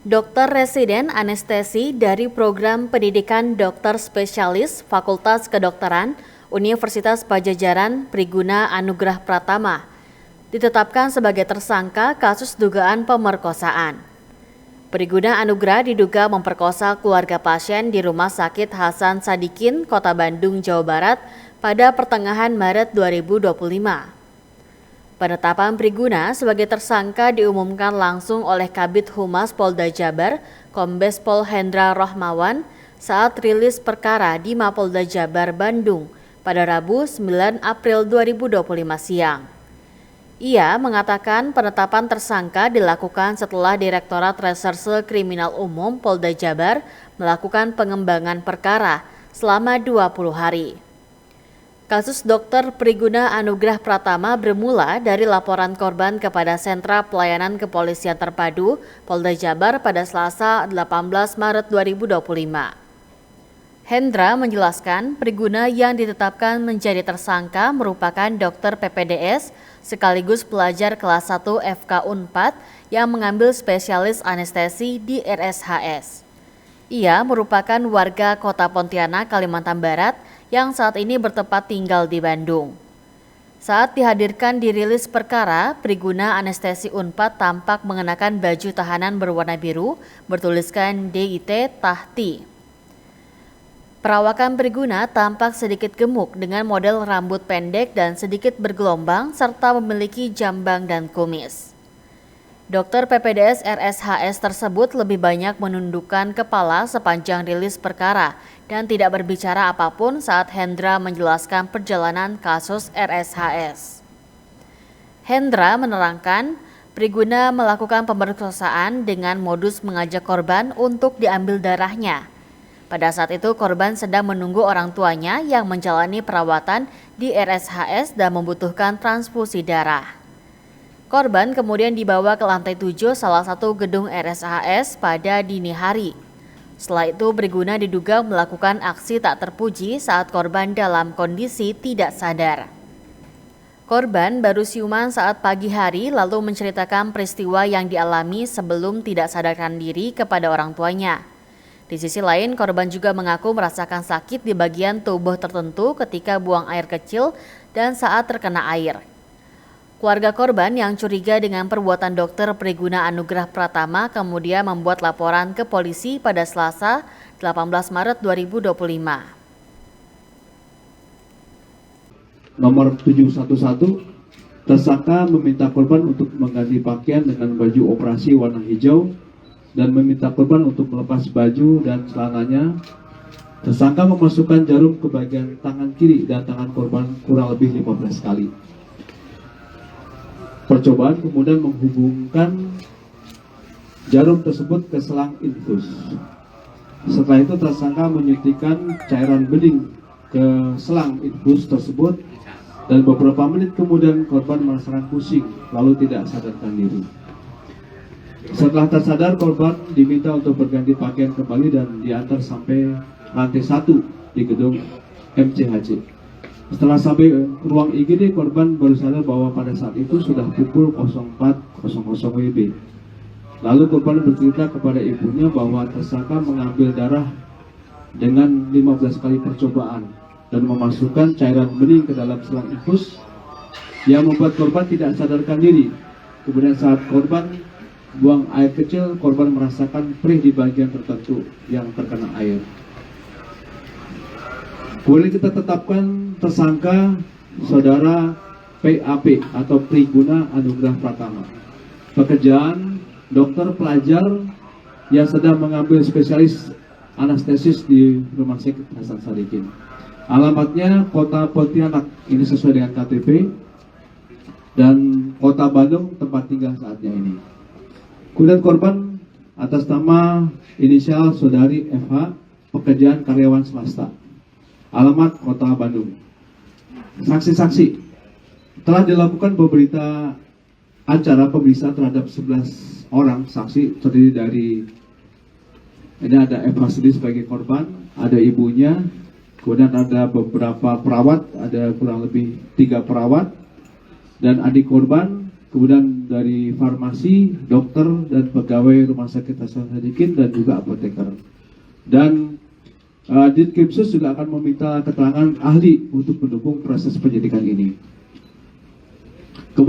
Dokter residen anestesi dari program pendidikan dokter spesialis Fakultas Kedokteran Universitas Padjadjaran Priguna Anugrah Pratama ditetapkan sebagai tersangka kasus dugaan pemerkosaan. Priguna Anugrah diduga memperkosa keluarga pasien di Rumah Sakit Hasan Sadikin, Kota Bandung, Jawa Barat pada pertengahan Maret 2025. Penetapan Priguna sebagai tersangka diumumkan langsung oleh Kabid Humas Polda Jabar, Kombes Pol Hendra Rohmawan, saat rilis perkara di Mapolda Jabar, Bandung pada Rabu 9 April 2025 siang. Ia mengatakan penetapan tersangka dilakukan setelah Direktorat Reserse Kriminal Umum Polda Jabar melakukan pengembangan perkara selama 20 hari. Kasus Dr. Priguna Anugrah Pratama bermula dari laporan korban kepada Sentra Pelayanan Kepolisian Terpadu Polda Jabar pada Selasa 18 Maret 2025. Hendra menjelaskan Priguna yang ditetapkan menjadi tersangka merupakan dokter PPDS sekaligus pelajar kelas 1 FK Unpad yang mengambil spesialis anestesi di RSHS. Ia merupakan warga Kota Pontianak, Kalimantan Barat yang saat ini bertempat tinggal di Bandung. Saat dihadirkan di rilis perkara, Priguna Anestesi Unpad tampak mengenakan baju tahanan berwarna biru bertuliskan DIT Tahti. Perawakan Priguna tampak sedikit gemuk dengan model rambut pendek dan sedikit bergelombang serta memiliki jambang dan kumis. Dokter PPDS RSHS tersebut lebih banyak menundukkan kepala sepanjang rilis perkara dan tidak berbicara apapun saat Hendra menjelaskan perjalanan kasus RSHS. Hendra menerangkan, Priguna melakukan pemerkosaan dengan modus mengajak korban untuk diambil darahnya. Pada saat itu korban sedang menunggu orang tuanya yang menjalani perawatan di RSHS dan membutuhkan transfusi darah. Korban kemudian dibawa ke lantai 7 salah satu gedung RSHS pada dini hari. Setelah itu Priguna diduga melakukan aksi tak terpuji saat korban dalam kondisi tidak sadar. Korban baru siuman saat pagi hari lalu menceritakan peristiwa yang dialami sebelum tidak sadarkan diri kepada orang tuanya. Di sisi lain, korban juga mengaku merasakan sakit di bagian tubuh tertentu ketika buang air kecil dan saat terkena air. Keluarga korban yang curiga dengan perbuatan dokter Priguna Anugrah Pratama kemudian membuat laporan ke polisi pada Selasa 18 Maret 2025. Nomor 711, tersangka meminta korban untuk mengganti pakaian dengan baju operasi warna hijau dan meminta korban untuk melepas baju dan celananya. Tersangka memasukkan jarum ke bagian tangan kiri dan tangan korban kurang lebih 15 kali. Percobaan kemudian menghubungkan jarum tersebut ke selang infus. Setelah itu tersangka menyuntikkan cairan bening ke selang infus tersebut dan beberapa menit kemudian korban merasakan pusing lalu tidak sadarkan diri. Setelah tersadar, korban diminta untuk berganti pakaian kembali dan diantar sampai lantai 1 di gedung MCHC. Setelah sampai ruang IGD, korban baru sadar bahwa pada saat itu sudah pukul 04.00 WIB. Lalu korban bercerita kepada ibunya bahwa tersangka mengambil darah dengan 15 kali percobaan dan memasukkan cairan bening ke dalam selang infus yang membuat korban tidak sadarkan diri. Kemudian saat korban buang air kecil, korban merasakan perih di bagian tertentu yang terkena air. Kemudian kita tetapkan tersangka saudara PAP atau Priguna Anugrah Pratama. Pekerjaan dokter pelajar yang sedang mengambil spesialis anestesis di Rumah Sakit Hasan Sadikin. Alamatnya Kota Pontianak, ini sesuai dengan KTP, dan Kota Bandung tempat tinggal saatnya ini. Kemudian korban atas nama inisial saudari FH, pekerjaan karyawan swasta. Alamat Kota Bandung. Saksi-saksi, telah dilakukan beberapa acara pemeriksaan terhadap 11 orang saksi terdiri dari, ini ada FH sendiri sebagai korban, ada ibunya, kemudian ada beberapa perawat, ada kurang lebih 3 perawat, dan adik korban, kemudian dari farmasi, dokter, dan pegawai Rumah Sakit Hasan Sadikin, dan juga apoteker. Dan Ditkrimsus juga akan meminta keterangan ahli untuk mendukung proses penyidikan ini.